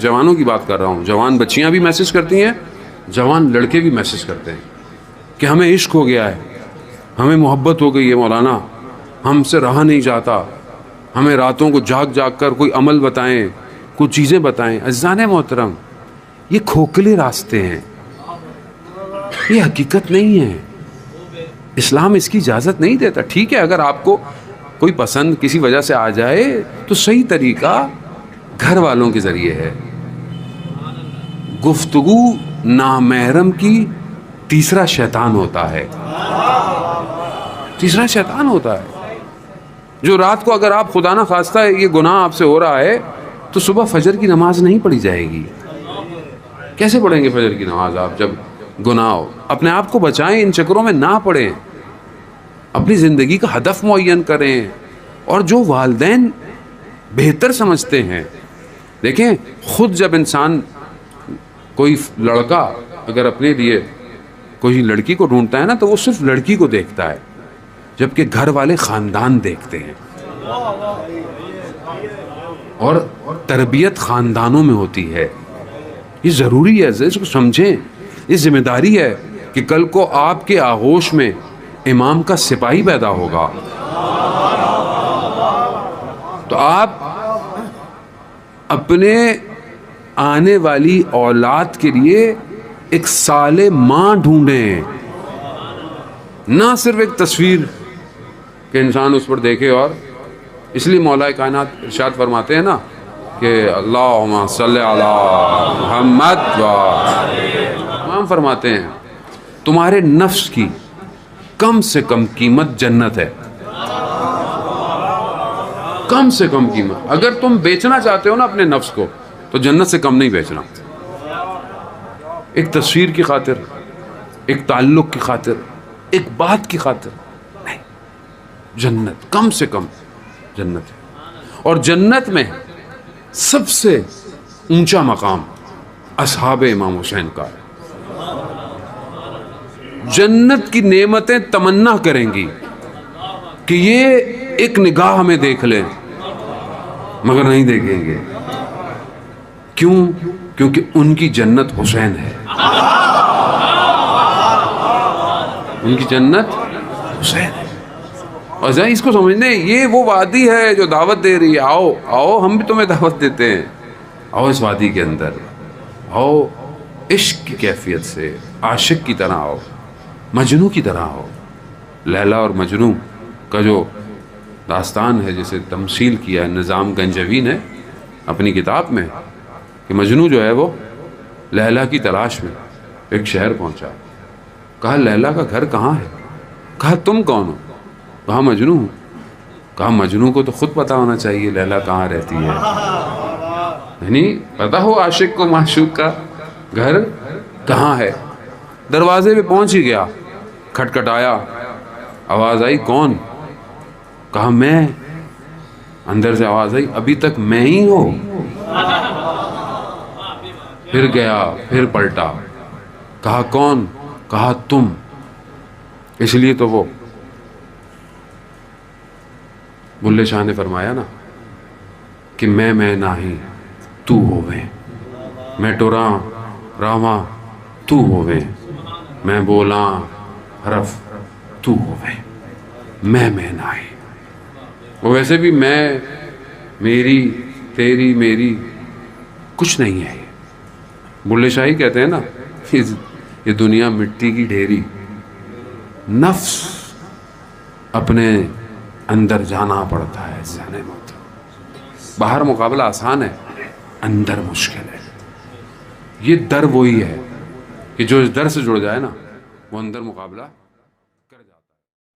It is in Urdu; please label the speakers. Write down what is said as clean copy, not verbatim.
Speaker 1: جوانوں کی بات کر رہا ہوں، جوان بچیاں بھی میسج کرتی ہیں، جوان لڑکے بھی میسج کرتے ہیں کہ ہمیں عشق ہو گیا ہے، ہمیں محبت ہو گئی ہے مولانا، ہم سے رہا نہیں جاتا، ہمیں راتوں کو جاگ جاگ کر کوئی عمل بتائیں، کچھ چیزیں بتائیں۔ عزیزان محترم، یہ کھوکھلے راستے ہیں، یہ حقیقت نہیں ہے، اسلام اس کی اجازت نہیں دیتا۔ ٹھیک ہے، اگر آپ کو کوئی پسند کسی وجہ سے آ جائے تو صحیح طریقہ گھر والوں کے ذریعے ہے۔ گفتگو نامحرم کی تیسرا شیطان ہوتا ہے، تیسرا شیطان ہوتا ہے جو رات کو اگر آپ خدا نہ خواستہ یہ گناہ آپ سے ہو رہا ہے تو صبح فجر کی نماز نہیں پڑھی جائے گی۔ کیسے پڑھیں گے فجر کی نماز آپ جب گناہ ہو؟ اپنے آپ کو بچائیں، ان چکروں میں نہ پڑیں، اپنی زندگی کا ہدف معین کریں۔ اور جو والدین بہتر سمجھتے ہیں، دیکھیں خود جب انسان کوئی لڑکا اگر اپنے لیے کوئی لڑکی کو ڈھونڈتا ہے نا تو وہ صرف لڑکی کو دیکھتا ہے، جبکہ گھر والے خاندان دیکھتے ہیں، اور تربیت خاندانوں میں ہوتی ہے۔ یہ ضروری ہے، اس کو سمجھیں، یہ ذمہ داری ہے کہ کل کو آپ کے آغوش میں امام کا سپاہی پیدا ہوگا تو آپ اپنے آنے والی اولاد کے لیے ایک صالح ماں ڈھونڈیں، نہ صرف ایک تصویر کہ انسان اس پر دیکھے۔ اور اس لیے مولا کائنات ارشاد فرماتے ہیں نا کہ اللہم صلی علی محمد تمام فرماتے ہیں تمہارے نفس کی کم سے کم قیمت جنت ہے، کم سے کم قیمت۔ اگر تم بیچنا چاہتے ہو نا اپنے نفس کو تو جنت سے کم نہیں بیچنا۔ ایک تصویر کی خاطر، ایک تعلق کی خاطر، ایک بات کی خاطر نہیں، جنت کم سے کم جنت ہے۔ اور جنت میں سب سے اونچا مقام اصحاب امام حسین کا ہے۔ جنت کی نعمتیں تمنا کریں گی کہ یہ ایک نگاہ ہمیں دیکھ لیں، مگر نہیں دیکھیں گے۔ کیوں؟ کیونکہ ان کی جنت حسین ہے، ان کی جنت حسین ہے۔ اور ذرا اس کو سمجھنے، یہ وہ وادی ہے جو دعوت دے رہی ہے، آؤ آؤ، ہم بھی تمہیں دعوت دیتے ہیں، آؤ اس وادی کے اندر، آؤ عشق کی کیفیت سے عاشق کی طرح آؤ، مجنوں کی طرح آؤ۔ لیلا اور مجنوں کا جو داستان ہے، جسے تمثیل کیا ہے نظام گنجوی نے اپنی کتاب میں، کہ مجنوں جو ہے وہ لیلا کی تلاش میں ایک شہر پہنچا، کہا لیلا کا گھر کہاں ہے؟ کہا تم کون ہو؟ کہا مجنوں ہوں۔ کہا مجنوں کو تو خود پتا ہونا چاہیے لیلا کہاں رہتی ہے، یعنی پتا ہو عاشق کو معشوق کا گھر کہاں ہے۔ دروازے پہ پہنچ ہی گیا، کھٹکھٹایا، آواز آئی کون؟ کہا میں۔ اندر سے آواز آئی ابھی تک میں ہی ہوں۔ پھر گیا، پھر پلٹا، کہا کون؟ کہا تم۔ اس لیے تو وہ بلے شاہ نے فرمایا نا کہ میں ناہی تو ہوویں، میں ٹراں راواں تو ہوویں، میں بولاں حرف تو ہوویں، میں ناہی۔ وہ ویسے بھی میں، میری، تیری، میری کچھ نہیں ہے۔ بلے شاہی کہتے ہیں نا یہ دنیا مٹی کی ڈھیری، نفس اپنے اندر جانا پڑتا ہے، ذہن مت۔ باہر مقابلہ آسان ہے، اندر مشکل ہے۔ یہ در وہی ہے کہ جو اس در سے جڑ جائے نا وہ اندر مقابلہ